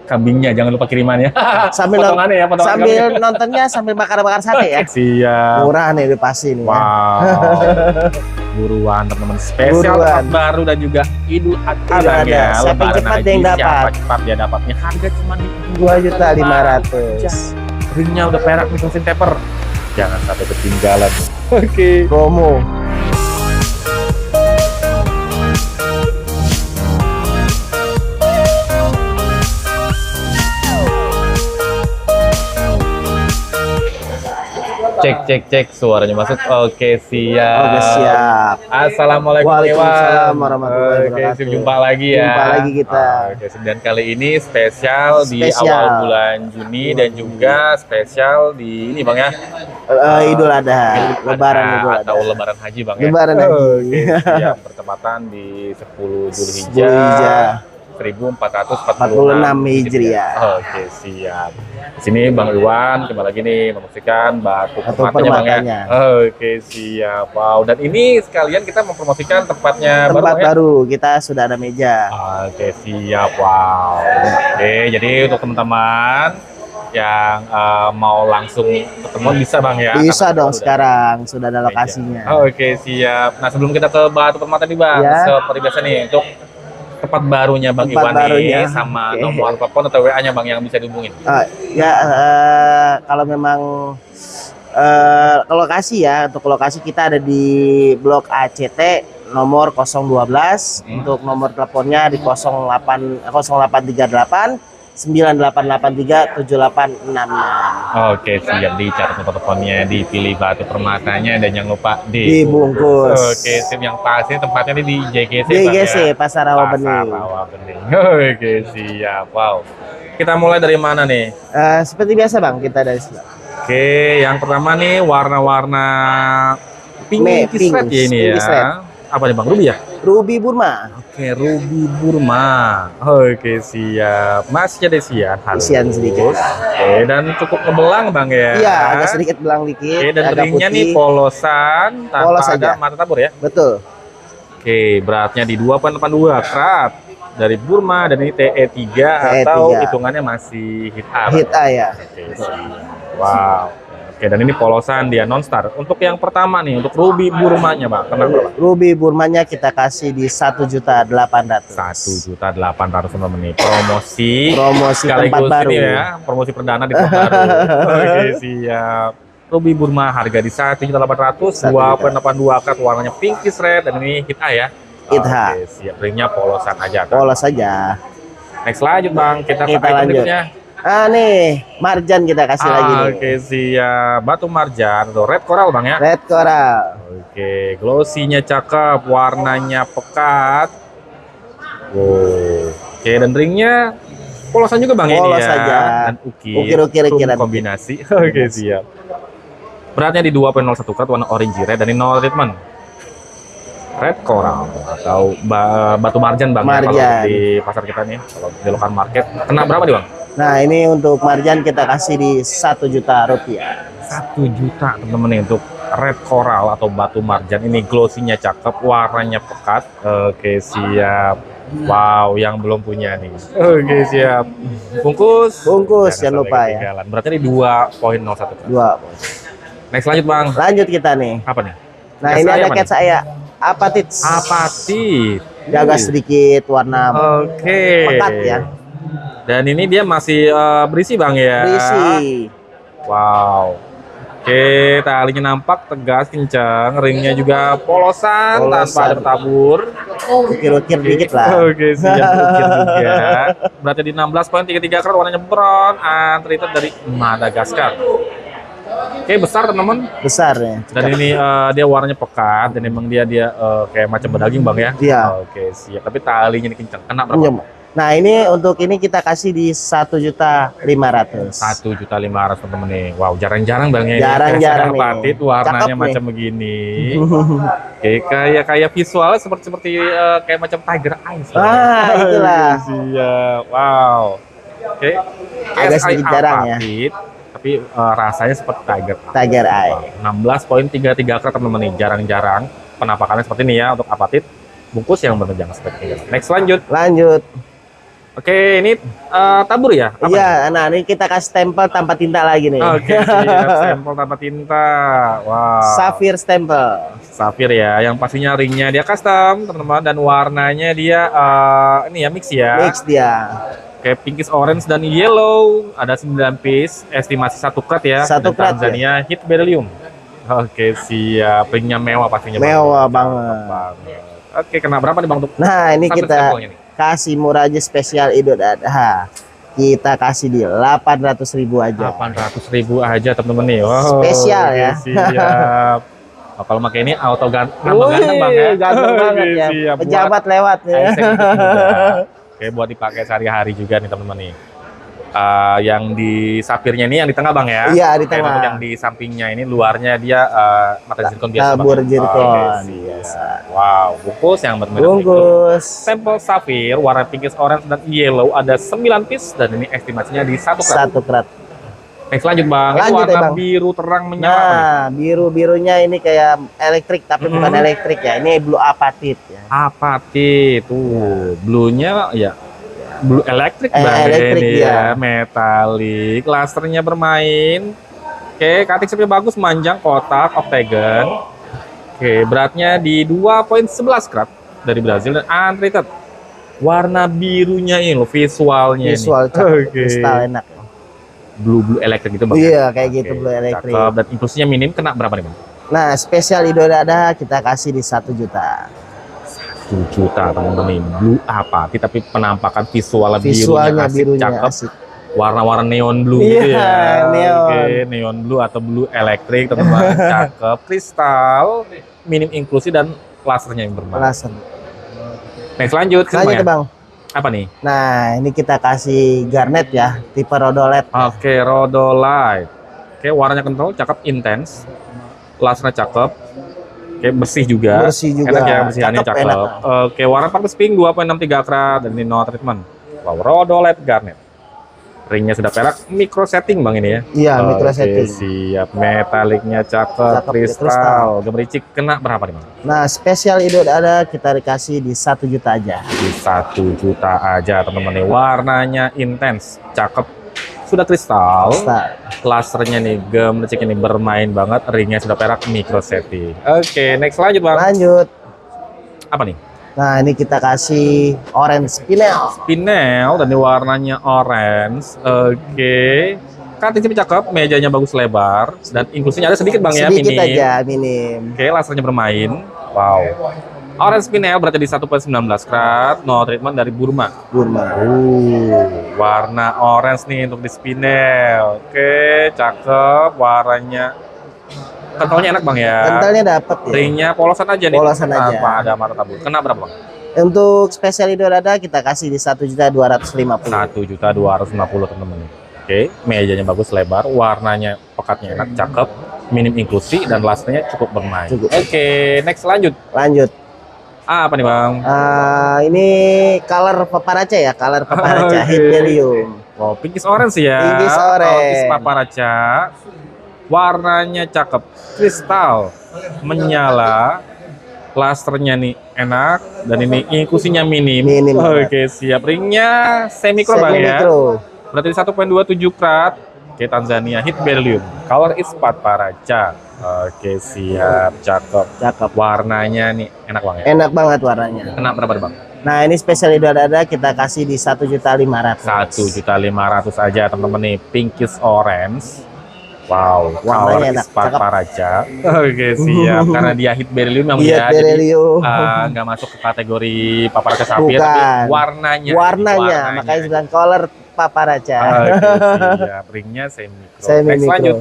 kambingnya, jangan lupa kirimannya. Sambil Potongannya ya, potongan sambil kambingnya. nontonnya sambil bakar-bakar sate ya. Siap. Murah nih udah pasti nih. Wow. Buruan teman-teman, spesial Buruan. tempat baru dan juga Idul Adha Idul Bang, Adha. ya. Siapa yang Lebaran cepat haji, yang dapat. Siapa cepat dia dapatnya. Harga cuma di 2.500.000. ringnya udah perak nih, mesin taper. Jangan sampai ketinggalan. Oke. Promo. Cek suaranya masuk. Oke, siap. Oke, siap. Assalamualaikum Waalaikumsalam Iwan. warahmatullahi Oke, wabarakatuh. jumpa lagi ya. Jumpa lagi kita. Oke, dan kali ini spesial di awal bulan Juni dan juga spesial di ini Bang ya. Idul Adha, Lebaran Idul Adha. Atau Lebaran Haji Bang ya. Lebaran Haji. Oke, siap. Bertepatan di 10 Zulhijjah 1446 Hijriah. Oke, siap. Di sini Bang Iwan kembali lagi nih mempromosikan batu permatanya Bang ya. permatanya. Oke, siap. Wow, dan ini sekalian kita mempromosikan tempatnya Tempat Bang, ya? baru, kita sudah ada meja. Oke, siap. Wow. Oke, jadi untuk teman-teman yang mau langsung ketemu bisa Bang ya? Bisa Karena dong udah sekarang, sudah ada meja. lokasinya. Oke, siap. Nah, sebelum kita ke batu permata nih Bang, Ya. seperti biasa nih untuk tempat barunya Bang Tempat Iwan barunya. nih sama Oke. nomor telepon atau WA-nya Bang yang bisa dihubungin. Kalau memang ke lokasi ya, untuk lokasi kita ada di Blok ACT nomor 012, untuk nomor teleponnya di 0838 9883 7866. Oke, siap. Dicatat nomor teleponnya, dipilih batu permatanya, dan jangan lupa Dibungkus. Oke, sip. Yang pasti tempatnya ini di JGC, JGC, Bang, ya? Pasar Rawa Bening. Pasar Rawa Bening. Oke, siap. Wow. Kita mulai dari mana nih? Seperti biasa Bang, kita dari sini. Oke, yang pertama nih warna-warna pink Pink, red ya ini pinkish ya. red. Apa nih Bang? Ruby ya? Ruby Burma. Oke, Ruby Burma. Oke, siap. Masih ada isian. Isian sedikit. Oke, dan cukup ngebelang Bang ya. Iya, agak sedikit belang dikit. Oke, dan agak ringnya nih putih. polosan tanpa Polos ada aja. mata tabur ya. Betul. Oke, beratnya di 2,82 karat dari Burma, dan ini TE3 TE3. atau hitungannya masih hit A. Hit A ya. Oke, siap. Wow. Oke, dan ini polosan dia non-star. Untuk yang pertama nih, untuk Ruby Burmanya Bang, kenapa Bang? Ruby Burmanya kita kasih di 1.800.000. 1.800.000 teman-teman nih. Promosi Tempat baru. ini ya, promosi perdana di tempat baru. Oke, siap. Ruby Burma harga di 1.800.000, 2,82 karat, warnanya pinkish red, dan ini hit A ya. Hit A. Oke, siap. Ringnya polosan aja. Polos saja. Next lanjut Bang, kita ke Kita item lanjut. berikutnya. Nih, marjan kita kasih lagi nih. Oke, siap. Batu marjan atau red coral Bang ya. Red coral. Oke, glossy-nya cakep, warnanya pekat. Wow. Oke, dan ringnya polosan juga Bang Polos ini ya. saja. Dan Ukir-ukiran. kombinasi. Oke, siap. Beratnya di 2,01 karat, warna orange red, dan ini no treatment. Red coral atau batu marjan Bang ya, kalau Marjan. di pasar kita nih, kalau di lokal market. Kena berapa nih Bang? Nah, ini untuk marjan kita kasih di 1 juta rupiah. 1 juta teman-teman nih untuk red coral atau batu marjan. Ini glossy-nya cakep, warnanya pekat. Oke, siap. Wow, yang belum punya nih. Oke, siap. Bungkus Jangan lupa ya. ketinggalan. Berarti ini 2,01. 2. Next lanjut Bang. Lanjut kita nih. Apa nih? Nah, Cat ini saya ada apa cat nih? saya. Apatit. Apatit. Jaga sedikit warna Oke. pekat ya. Dan ini dia masih berisi Bang ya. Berisi. Wow. Oke, talinya nampak tegas, kencang, ringnya juga polosan, tanpa ada tabur. Ukir-ukir dikit lah. Oke, siap ukir juga. Berarti di 16,33 karat, warnanya brown, untreated dari Madagaskar. Oke, besar teman-teman. Besar ya. Dan ini dia warnanya pekat, dan emang dia kayak macam bedaging Bang ya. Iya. Oke, siap. Tapi talinya ini kencang. Kena berapa? Pinjam. Nah, ini untuk ini kita kasih di 1.500.000. 1.500.000 teman-teman nih. Wow, jarang-jarang Bang ya. Jarang-jarang nih. Apatit warnanya Cakep macam nih. begini. Oke, kayak visualnya seperti kayak macam tiger eyes. Itulah. Siap. Wow. Oke. Agak SI sedikit jarang ya. apatit, tapi rasanya seperti tiger eye. Tiger eye. Wow, 16,33 karat teman-teman nih. Jarang-jarang penampakannya seperti ini ya untuk apatit. Bungkus yang bermenjang seperti ini. Next lanjut. Lanjut. Oke, ini tabur ya? Apa Iya, nah ini kita kasih stempel tanpa tinta lagi nih. Oke, siap. Stempel tanpa tinta. Wow. Sapphire stempel. Sapphire ya, yang pastinya ringnya dia custom, teman-teman, dan warnanya dia ini ya mix ya. Mix dia. Kayak pinkish orange dan yellow, ada 9 piece, estimasi 1 cut ya. Satu Dan cut, Tanzania hit beryllium. Oke, siap. Ringnya mewah pastinya. Mewah Bang. banget. Oke, kena berapa nih Bang untuk Nah, ini Sapphire kita stempelnya nih? kasih murah aja spesial Idul Adha. Kita kasih di 800.000 aja. 800.000 aja teman-teman nih. Wow, Spesial ya. Siap. Oh, kalau pakai ini auto ganteng Wih, Bang ya. ganteng banget Oke, ya. siap. Pejabat lewat ya. Eksekutif muda. Oke, buat dipakai sehari-hari juga nih teman-teman nih. Yang di sapirnya ini yang di tengah Bang ya. Iya, di Oke, tengah. untuk yang di sampingnya ini luarnya dia mata zircon biasa Bang. Tabur zircon, Oke, biasa. wow, bungkus yang bermerek Bungkus. sampel sapphire warna pinkish orange dan yellow ada 9 piece dan ini estimasinya di 1 cut. Satu kerat. Next lanjut Bang. Itu Lanjut ya, warna Bang. biru terang menyala. Apa nih? Nah, biru-birunya ini kayak elektrik tapi bukan elektrik ya. Ini blue apatit ya. Apatit tuh, blue-nya ya blue elektrik Bang elektrik ini dia. ya, metalik, lasernya bermain. Oke, cutting shape-nya bagus, manjang, kotak, octagon. Oke, beratnya di 2,11 karat dari Brazil dan untreated. Warna birunya ini loh, visualnya Visual ini. cakep, Oke. kristal enak. Blue elektrik gitu Bang. Iya, ya? kayak Oke, gitu blue elektrik. cakep. Dan inklusinya minim, kena berapa nih Bang? Nah, spesial Idul Adha kita kasih di 1 juta. 1 juta teman-teman nih. Blue apa? Tapi penampakan visualnya Visualnya asik, birunya cakep. asik. Warna-warna neon blue Iya, gitu ya. neon. Oke, neon blue atau blue elektrik teman-teman. Cakep, kristal, minim inklusi dan lasernya yang bermain. Laser. Next lanjut, Lanjut ya? Bang. Apa nih? Nah, ini kita kasih garnet ya, tipe rhodolet. Oke, rhodolite. Oke, warnanya kental, cakep, intens. Lasernya cakep. Oke, bersih juga. Bersih juga. Enak ya, bersihannya Cakep, cakep. enak. Oke, warna pakai pink 2,63 karat dan ini no treatment. Wow, rhodolite garnet. Ringnya sudah perak, micro setting Bang ini ya. Iya, micro Oke, setting. siap. Metaliknya cakep, Cakep, kristal. kristal. Gemericik kena berapa nih Bang? Nah, spesial Idul Adha kita dikasih di 1 juta aja. Di 1 juta aja teman-teman nih. Warnanya intens, cakep. Sudah kristal. Lasernya nih gemericik ini bermain banget. Ringnya sudah perak, micro setting. Oke, next lanjut Bang. Lanjut. Apa nih? Nah, ini kita kasih orange spinel. Spinel dan ini warnanya orange. Oke. Cutting shape cakep, mejanya bagus lebar dan inklusinya ada sedikit Bang ya, Sedikit minim. aja, minim. Oke, lasernya bermain. Wow. Orange spinel berarti di 1,19 karat, no treatment dari Burma. Burma. Warna orange nih untuk di spinel. Oke, cakep. Warnanya kentalnya enak Bang ya. Kentalnya dapat ya. Ringnya polosan aja nih. Polosan aja. Tanpa ada mata tabur. Kena berapa Bang? Untuk spesial Idul Adha kita kasih di 1.250.000. 1.250.000 teman-teman. Oke, mejanya bagus lebar, warnanya pekatnya enak, cakep, minim inklusi dan lasernya cukup bermain. Cukup. Oke, next lanjut. Lanjut. Apa nih Bang? Ini color paparaca ya, color paparaca Hyperion. Wow, pinkish orange ya. Pinkish orange. Pinkish paparaca. Warnanya cakep, kristal, menyala. Lasernya nih enak dan ini inklusinya minim. Minim Oke, siap. Ringnya semi-mikro Bang ya. Semi-mikro. Berarti 1,27 karat. Oke, Tanzania hit beryllium. Color is paparaca. Oke, siap, cakep. Cakep. Warnanya nih enak Bang ya. Enak banget warnanya. Kena berapa Bang? Nah, ini spesial Idul Adha kita kasih di 1.500.000. 1.500.000 aja teman-teman nih, pinkish orange. Wow, Warnanya color enak, is paparaca. Oke, siap. Karena dia hit beryllium yang Iya, ya, jadi beryllium. nggak masuk ke kategori paparaca sapphire, tapi Bukan. warnanya. Warnanya, makanya bilang color paparaca. Oke, siap. Ringnya semi-mikro. Next Semi-mikro. lanjut.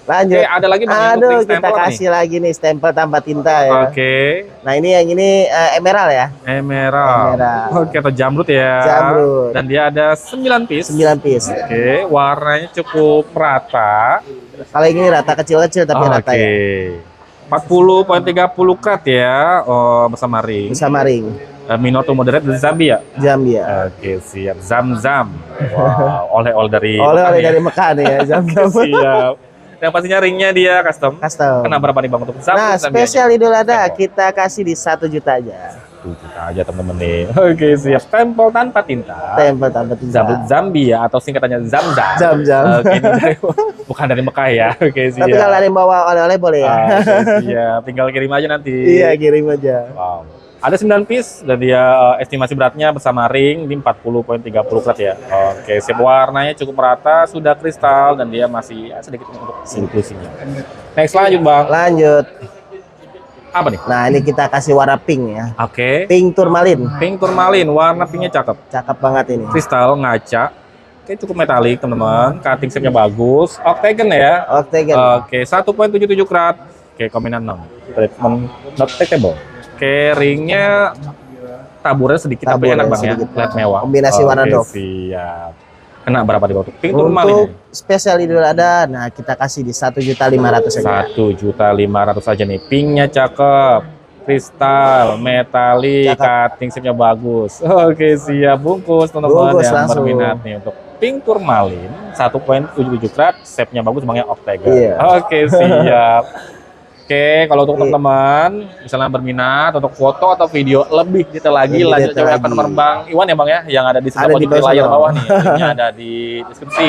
Lanjut. Oke, ada lagi Bang, untuk Aduh, ring kita stempel apa kasih lagi nih stempel tanpa tinta ya. Oke, Nah, ini yang ini emerald ya. emerald. Emerald. Oke, atau jamrut ya. Jamrut. Dan dia ada 9 piece. 9 piece. Oke, warnanya cukup rata. Kalau ini rata kecil-kecil tapi rata Oke. ya. 40,30 karat ya, bersama ring. Bersama ring. Minor to moderate dari Zambia. Zambia. Oke, siap. Zam-zam. Wow, oleh-oleh dari Oleh-oleh Mekah ya. dari Mekah nih ya, Zam-zam. Siap. Yang pastinya ringnya dia custom. Custom. Kena berapa nih Bang untuk Zam? Nah, Zambianya? spesial Idul Adha kita kasih di 1 juta aja. juta aja teman-teman nih. Oke, siap. Stempel tanpa tinta. Tempel tanpa tinta. Zambia atau singkatannya Zamzam. Zam-zam. Oke, ini bukan dari Mekah ya. Oke, siap. Tapi kalau ada yang bawa oleh-oleh boleh ya. Oke, siap. Tinggal kirim aja nanti. Iya, kirim aja. Wow. Ada 9 piece dan dia estimasi beratnya bersama ring di 40,30 karat ya. Oke, siap. Warnanya cukup merata, sudah kristal dan dia masih sedikit untuk inklusinya. Next lanjut, Bang. Lanjut. Apa nih? Nah, ini kita kasih warna pink ya. Oke. Pink turmalin. Pink turmalin, warna pinknya cakep. Cakep banget ini. Kristal ngaca. Oke, cukup metalik, teman-teman. Cutting shape-nya bagus. Octagon ya. Octagon. Oke, 1,77 karat. Oke, kombinasi 6. Treatment not takeable. Oke, ringnya taburan sedikit tapi Taburan enak Bang ya. sedikit. Lihat mewah. Kombinasi warna Oke, doff. siap. Kena berapa di bawah? Pink turmalin. Untuk spesial Idul Adha, nah kita kasih di 1.500.000 saja. 1.500.000 aja nih. Pinknya cakep. Kristal, metalik, Cakep. cutting shape-nya bagus. Oke, siap. Bungkus teman-teman Bungkus yang langsung. berminat nih untuk pink turmalin 1,77 karat, shape-nya bagus, Bang ya, octagon. Iya. Oke, siap. Oke, kalau untuk teman-teman misalnya berminat untuk foto atau video lebih detail lagi, Lebih lanjut detail aja lagi. nomor Bang Iwan ya Bang ya, yang ada di sebelah Ada di pojok layar bawah bawah nih, linknya ada di deskripsi.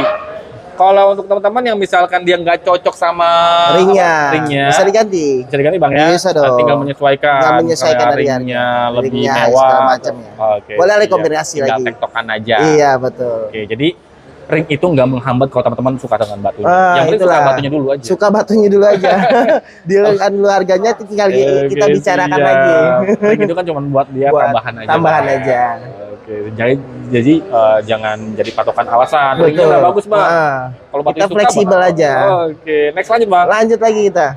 Kalau untuk teman-teman yang misalkan dia nggak cocok sama Ringnya bisa diganti. bisa diganti Bang ya. Bisa dong. Tinggal menyesuaikan. Tinggal menyesuaikan Kayak dari ringnya harga. lebih Ringnya, mewah. segala macamnya. Oke. Boleh ada siap. kombinasi Tinggal lagi. tektokan aja. Iya, betul. Oke, jadi ring itu nggak menghambat kalau teman-teman suka dengan batunya. Ah, yang penting suka itulah. batunya dulu aja. Suka batunya dulu aja. Dealkan dulu harganya tinggal kita Oke, bicarakan siap. lagi. Ring itu kan cuma buat dia Buat tambahan aja. tambahan Bang. aja. Oke, jadi jangan jadi patokan alasan. Ringnya Betul. nggak bagus Bang. Ah, Kalau batunya kita suka, fleksibel Bang. aja. Oke, next lanjut Bang. Lanjut lagi kita.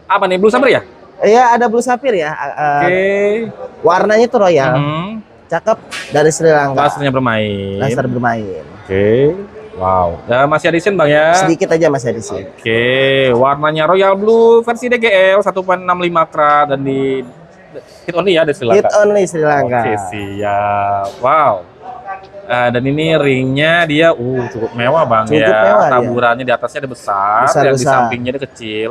Apa nih, Blue Saber ya? Iya, ada blue sapphire ya. Oke. Warnanya tuh royal. Hmm. Cakep, dari Sri Lanka. Lasernya bermain. Laser bermain. Oke. Wow. Dan masih ada desain Bang ya? Sedikit aja Mas di sini. Oke, warnanya Royal Blue versi DGL 1,65 karat dan di hit only ya di Sri Hit Lanka. only Sri Lanka. Oke, siap. Wow. Dan ini ringnya dia cukup mewah Bang Cukup ya. mewah dia. Taburannya di atasnya ada besar, yang di Besar-besar. sampingnya ada kecil.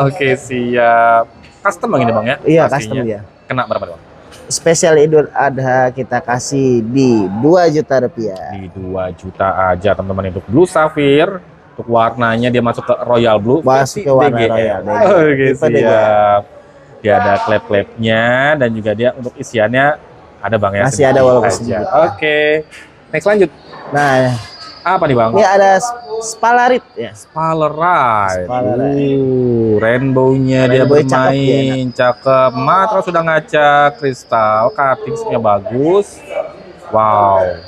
Oke, siap. Custom Bang ini Bang ya? Iya, pastinya. custom dia. Kena berapa Bang? Spesial Idul Adha kita kasih di 2 juta rupiah. Di 2 juta aja teman-teman untuk Blue Sapphire. Untuk warnanya dia masuk ke Royal Blue Masuk versi ke warna DGL. Royal DGL. Oke, Tipe DGL. siap. Dia ada klep-klepnya dan juga dia untuk isiannya ada Bang ya. Masih ada sedikit walaupun aja. sedikit. Oke. Next lanjut. Nah, Apa nih Bang? ini ada Spalarit ya. Spalarit. Spalarit. Rainbow-nya dia Rainbow-nya cakep bermain, cakep. Material sudah ngaca, kristal, cutting-nya bagus. Wow.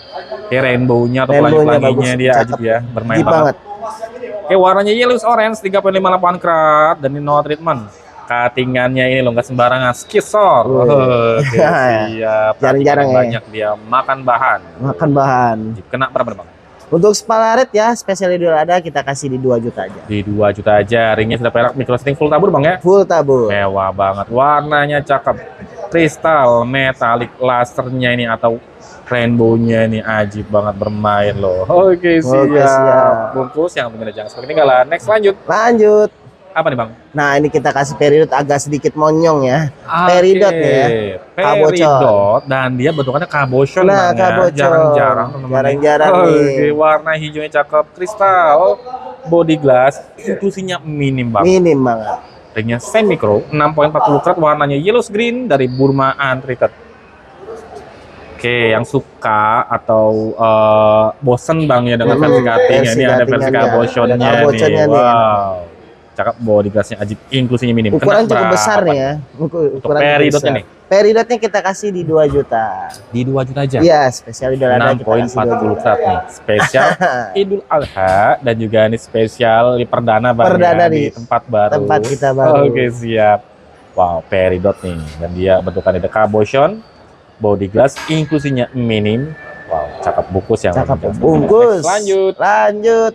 Oke, rainbow-nya atau Rainbow-nya pelangi-pelanginya bagus, dia cakep. ajib ya, bermain Deep banget. banget. Oke, warnanya yellow orange 3,58 karat dan ini no treatment. Cuttingannya ini lo nggak sembarangan, skisor. Oke, siap. Jarang-jarang ya. Banyak dia makan bahan. Makan bahan. Kena berapa Bang? Untuk Spalarit ya, spesial Idul Adha kita kasih di 2 juta aja. Di 2 juta aja. Ringnya sudah perak, micro setting full tabur Bang ya. Full tabur. Mewah banget, warnanya cakep, kristal, metalik, lasernya ini atau rainbow-nya ini ajib banget bermain loh. Oke, siap. siap. Bungkus yang penting jangan sampai ketinggalan. Next lanjut. Lanjut. Apa nih Bang? Nah, ini kita kasih peridot agak sedikit monyong ya. Peridot nih ya. Kaboshon. Peridot dan dia bentukannya kaboshon Nah, Bang, ya. kaboshon. Jarang-jarang teman-teman. Jarang-jarang Oke, nih. warna hijaunya cakep, kristal, body glass, inklusinya minim Bang. Minim banget. Ringnya semi micro 6,40 karat, warnanya yellow green dari Burma Untreated. Oke, yang suka atau bosen Bang ya dengan versi cutting, versi ini ada versi cuttingannya. kaboshonnya Ada kaboshonnya nih. nih. Wow. Cakep, body glassnya ajib, inklusinya minim. Ukuran Kena cukup besar berapa nih ya. Untuk Ukuran peridotnya besar. nih? Peridotnya kita kasih di 2 juta. Di 2 juta aja. Iya, spesial Idul Adha kita kasih 2 6,40 juta. karat nih. Spesial Idul Adha dan juga ini spesial di perdana Bang Perdana ya, di nih. tempat baru. Tempat kita baru. Oke, siap. Wow, peridot nih. Dan dia bentukannya ada kaboshon, body glass, inklusinya minim. Wow, cakep bungkus yang Cakep menjelaskan. bungkus. Next, lanjut. Lanjut.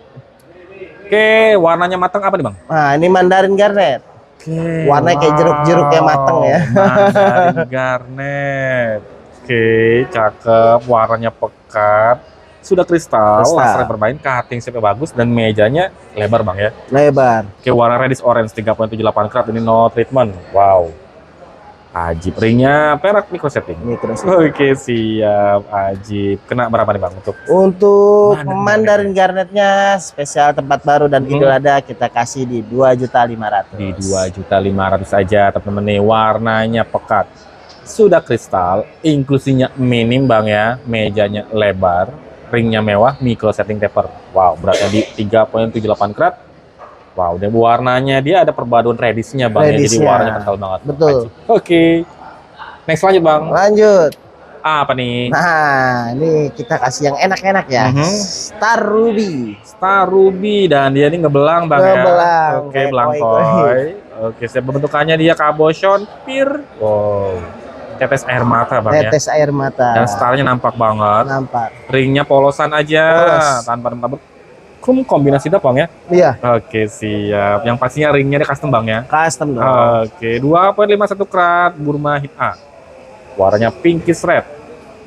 Oke, warnanya matang apa nih Bang? Nah, ini Mandarin Garnet. Oke, Warnanya kayak jeruk-jeruk yang matang ya. Mandarin garnet. Oke, cakep. Warnanya pekat. Sudah kristal, Kristal. laser bermain, cutting shape bagus dan mejanya lebar Bang ya. Lebar. Oke, warna reddish orange 3,78 karat, ini no treatment. Wow. Ajib, ringnya perak micro setting. Micro setting. Oke, siap. Ajib. Kena berapa nih Bang untuk Untuk Mandarin Mandarin Garnetnya spesial tempat baru dan Idul Adha kita kasih di 2.500.000. di 2.500.000 aja, teman-teman nih. Warnanya pekat. Sudah kristal, inklusinya minim Bang ya. Mejanya lebar, ringnya mewah, micro setting taper. Wow, beratnya di 3,78 karat. Wow, dan warnanya dia ada perpaduan reddish-nya Bang ya. Jadi Reddish-nya. warnanya kental banget. Betul. Ajib. Oke. Next lanjut Bang. Lanjut. Apa nih? Nah, ini kita kasih yang enak-enak ya. Star Ruby. Star Ruby, dan dia ini ngebelang Bang Ngebelang, ya. Oke, kayak belang koi-koi. koi. Oke, saya bentukannya dia cabochon pir. Wow. Tetes air mata Bang ya. Tetes air mata. Dan starnya nampak banget. Nampak. Ringnya polosan aja, Polos. tanpa rem Krum kombinasi Bang ya. Iya, Oke, siap. Yang pastinya ringnya dia custom Bang ya. custom dong. Oke, 2,51 karat Burma Hit A. Warnanya pinkish red.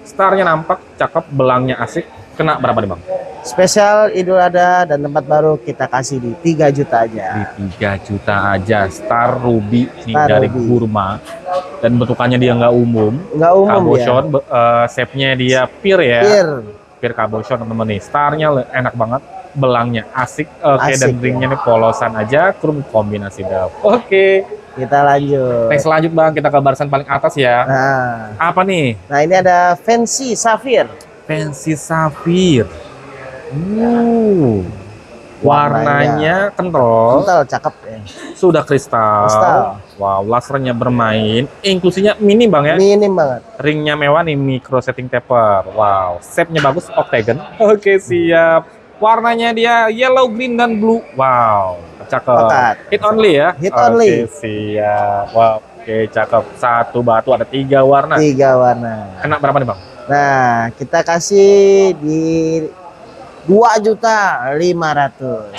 Starnya nampak, cakep, belangnya asik. Kena berapa nih Bang? Spesial Idul Adha dan tempat baru kita kasih di 3 juta aja. Di 3 juta aja. Star Ruby nih Star dari Ruby. Burma. Dan bentukannya dia nggak umum. Nggak umum ya. Cabochon, shape-nya dia pir ya. Pir. Pir cabochon teman-teman nih. Starnya enak banget. Belangnya asik. Oke, dan Asik, ringnya nih polosan aja. Krum kombinasi dap. Oke. Kita lanjut. Next lanjut Bang, kita ke barisan paling atas ya. Nah, Apa nih? ini ada Fancy Sapphire. Fancy Sapphire. Warnanya kental. Kental, cakep ya. Sudah kristal. Kristal. Wow, lasernya bermain. Inklusinya mini Bang ya. Minim banget. Ringnya mewah nih, micro setting taper. Wow, shape-nya bagus, octagon. Oke, siap. Warnanya dia yellow, green, dan blue. Wow, cakep. Pekat. Hit only ya? Hit only. Oke, siap. Wow, oke, cakep. Satu batu ada 3 warna. 3 warna. Kena berapa nih Bang? Nah, kita kasih di 2.500.000.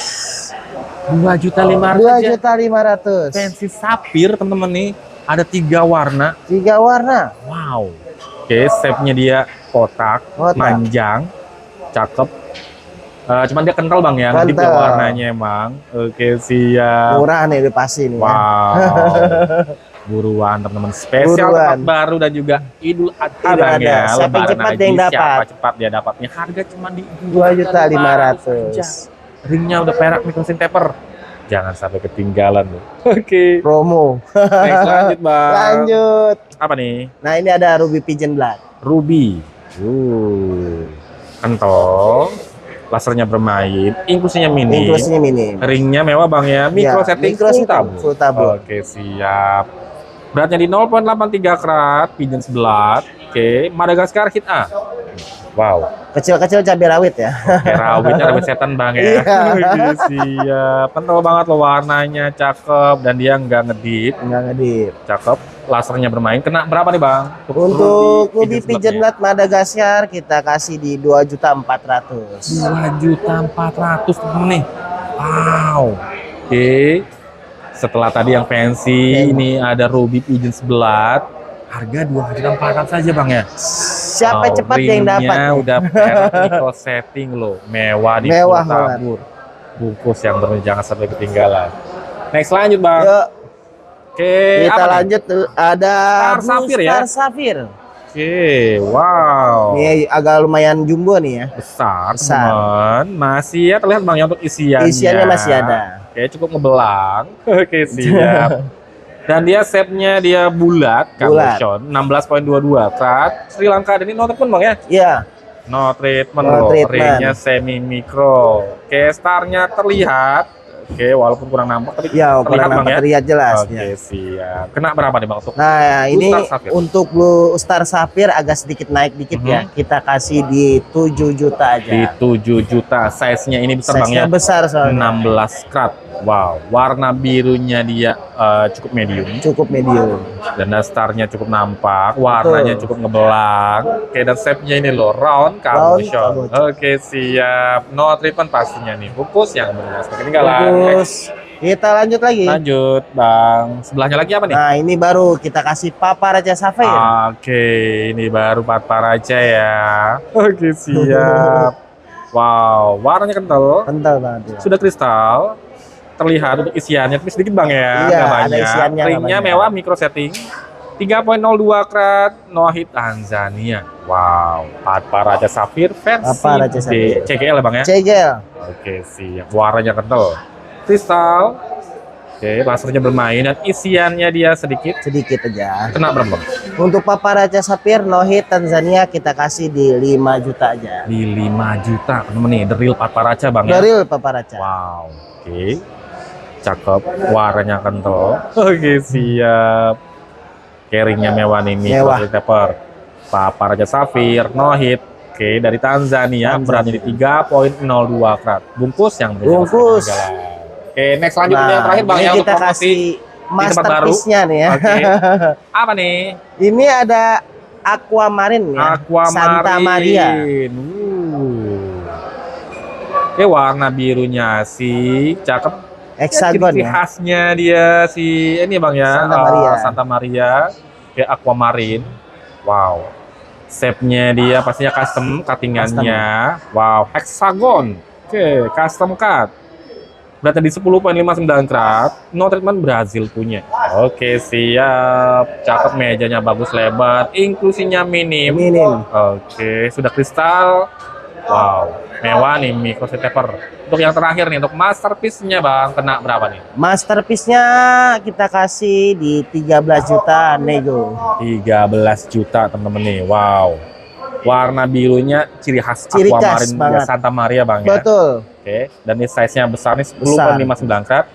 2.500.000 aja. 2.500.000. Fancy Sapphire teman-teman nih. Ada 3 warna. 3 warna. Wow. Oke, shape-nya dia kotak, Kotak. panjang, cakep. Cuman dia kental Bang ya, ngedip ya Kental. warnanya emang. Oke, siap. Murah nih udah pasti nih. Ya. Wow. Buruan teman-teman. Spesial Buruan. tempat baru dan juga Idul Adha Idul Bang Adha. ya. Siapa yang Lebaran cepat haji, dia yang dapat. Siapa cepat dia dapatnya. Harga cuma di 2.500.000. Ringnya udah perak, microsin taper. Jangan sampai ketinggalan loh. Oke. Promo. Next lanjut Bang. Lanjut. Apa nih? Nah, ini ada Ruby Pigeon Blood. Ruby. Kental. Lasernya bermain. Inklusinya mini. Inklusinya minim. Ringnya mewah Bang ya. Micro Ya, setting micro full setting, tabur. full tabur. Oke, siap. Beratnya di 0,83 karat. Pigeon sebelah. Oke. Madagaskar Hit A. Wow. Kecil-kecil cabai rawit ya. Rawit setan Bang ya. Iya. Oke, siap. Kental banget loh warnanya. Cakep. Dan dia nggak ngedip. Enggak ngedip. Cakep. Lasernya bermain. Kena berapa nih Bang? Untuk Ruby Pigeon Pigeon sebelah. Blood Madagaskar kita kasih di 2.400.000. 2.400.000 temen nih. Wow. Oke. Setelah tadi yang fancy, ini ada Ruby Pigeon sebelah. Harga 2.400.000 saja Bang ya. Siapa Wow, cepat yang dapat? ringnya nih? udah perak micro setting loh. Mewah di Mewah full tabur. Bungkus yang bener jangan sampai ketinggalan. Next lanjut Bang. Yuk, Oke, kita apa nih? lanjut tuh. Ada Star Blue Sapphire ya? Star Sapphire. Oke, wow. Ini agak lumayan jumbo nih ya. Besar, Besar. teman. Masih ya terlihat Bang ya untuk isiannya. Isiannya masih ada. Oke, cukup ngebelang. Oke, siap. Dan dia shape-nya dia bulat, Bulat. cabochon, 16,22 karat. Sri Lanka, dan ini no treatment Bang ya? Iya, No treatment No loh, treatment. ringnya semi mikro. Oke, starnya terlihat. Oke, walaupun kurang nampak tapi ya terlihat kurang Bang nampak ya. terlihat jelas. Oke, Ya. siap. Kena berapa nih Bang untuk Nah, ini Star Sapphire. untuk Blue Star Sapphire agak sedikit naik dikit ya. Kita kasih di 7 juta aja. di 7 juta? Size-nya ini besar Bang ya. Size-nya besar soalnya. 16 karat. Wow, warna birunya dia cukup medium. Cukup medium. Dan starnya cukup nampak, warnanya cukup ngebelang. Oke, dan shape-nya ini loh, round cabochon. cabochon. Oke, siap. No treatment pastinya nih. Bungkus yang benar ketinggalan. Terus kita lanjut lagi. Lanjut, Bang. Sebelahnya lagi apa nih? Nah, ini baru kita kasih Papa Raja Sapphire. Oke, ini baru Patparaja ya. Oke, siap. Wow, warnanya kental. Kental banget ya. Sudah kristal. Terlihat untuk isiannya tapi sedikit Bang ya, Iya, nggak ada banyak. isiannya, nggak Ringnya banyak. mewah, micro setting. 3.02 karat Nohit Tanzania. Wow, Paparaja Safir versi Paparaja Safir. CGL ya Bang ya? CGL. Oke, siap. Warnanya kental. Kristal. Oke, lasernya bermain dan isiannya dia sedikit. Sedikit aja. Kena berapa Bang? Untuk Paparaja Safir Nohit Tanzania kita kasih di 5 juta aja. Di 5 juta. Temen nih, the real Paparaja Bang ya? The real Paparaja. Wow, oke. Cakep, warnanya kental. Oke, siap. Carryingnya mewah nih, Mewah. Paper. Paparaja Safir, Nohit. Oke, dari Tanzania, beratnya di 3.02 karat. Bungkus yang berbeda. Bungkus. Oke, next selanjutnya yang terakhir Bang ini ya untuk kita promosi kasih di tempat baru. masterpiece-nya nih ya. Oke. Apa nih? Ini ada Aquamarine ya. Aquamarine. Santa Maria. Oke, warna birunya sih cakep. Hexagon Ciri ya. khasnya dia si ini Bang ya. Santa Maria. Santa Maria. Kayak Aquamarine. Wow. Shape-nya dia pastinya custom cuttingannya. Wow, hexagon. Oke, custom cut. Berarti di 10.59 karat. No treatment Brazil punya. Oke, siap. Cakep, mejanya bagus lebar. Inklusinya minim. Minim. Oke, sudah kristal. Wow, mewah nih microset paper. Untuk yang terakhir nih, untuk masterpiece-nya Bang, kena berapa nih? Masterpiece-nya kita kasih di 13 juta nego. 13 juta teman-teman nih. Wow. Warna birunya ciri khas Ciri khas Aquamarine banget. Santa Maria Bang ya. Betul. Oke, dan ini size-nya besar nih 10.59 karat.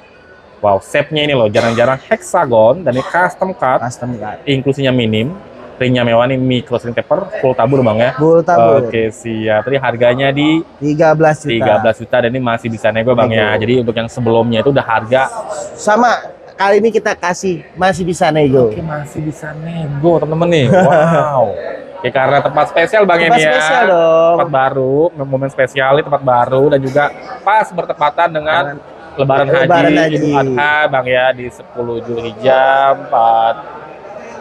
Wow, shape-nya ini loh jarang-jarang hexagon dan ini custom cut, Custom cut. inklusinya minim. Ringnya mewah nih micro string paper full tabur Bang ya. Full tabur. Oke, siap. Tadi harganya di 13 juta. 13 juta dan ini masih bisa nego Bang ya. Nego. Jadi untuk yang sebelumnya itu udah harga. Sama kali ini kita kasih masih bisa nego. Oke, masih bisa nego teman-teman nih. Wow. Oke, karena tempat spesial Bang Tempat ini ya. spesial dong. Tempat baru, momen spesial ini tempat baru dan juga pas bertepatan dengan Lebaran Lebaran Haji, Haji. Idul Adha Bang ya di 10 Zulhijjah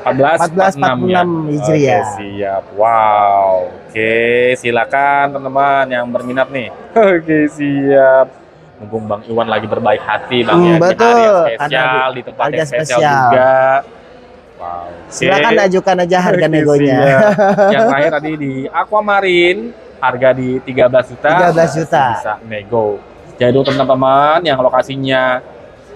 1446 ya. Hijriah. Oke, siap. Wow. Oke, silakan teman-teman yang berminat nih. Oke, siap. Mumpung Bang Iwan lagi berbaik hati Bang ya. betul. Di hari yang spesial, Karena di tempat harga yang spesial spesial. juga. Wow. Oke. Silakan ajukan aja harga Oke, negonya. siap. Yang terakhir tadi di Aquamarine, harga di 13 juta. 13 juta. Bisa nego. Jadi untuk teman-teman yang lokasinya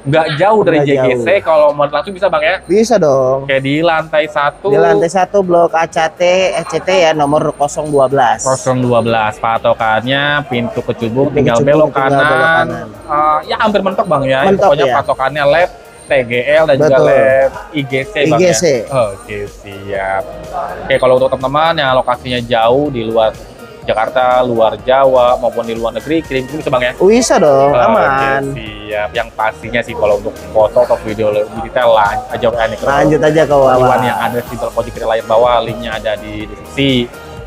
nggak jauh dari Nggak JGC, kalau mau langsung bisa Bang ya. Bisa dong. Kayak di lantai 1. Di lantai 1 blok ECT ya nomor 012. 012 patokannya pintu ke Cubung, Pintu tinggal ke belok Cubung, tinggal belok kanan. kanan. Ya hampir mentok Bang ya. Mentok, Pokoknya ya. patokannya lab TGL dan juga Betul. lab IGC Bang IGC. ya. Oke, siap. Oke, kalau untuk teman-teman yang lokasinya jauh di luar Jakarta, luar Jawa maupun di luar negeri, kirim bisa Bang ya. Bisa dong, Oke, aman. siap. Yang pastinya sih kalau untuk foto atau video lebih detail aja Lanjut aja ke Iwan bawah. yang ada di Telkomsel di layar bawah, linknya ada di deskripsi.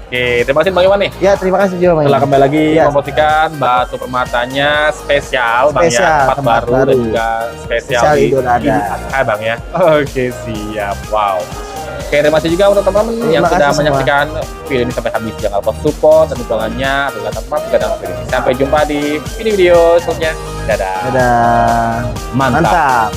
Oke, terima kasih Bang Iwan nih. Ya, terima kasih juga Bang. Setelah kembali lagi Ya. mempromosikan batu permatanya spesial Bang Spesial, ya, tempat tempat baru dan baru. juga spesial Spesial di Idul Adha. Adha Bang ya. Oke, siap. Wow. Oke, terima kasih juga untuk teman-teman yang Terima sudah kasih semua. menyaksikan video ini sampai habis. Jangan lupa support dan dukungannya adalah tempat juga dalam video ini. Sampai jumpa di video selanjutnya. Dadah. Dadah. Mantap. Mantap.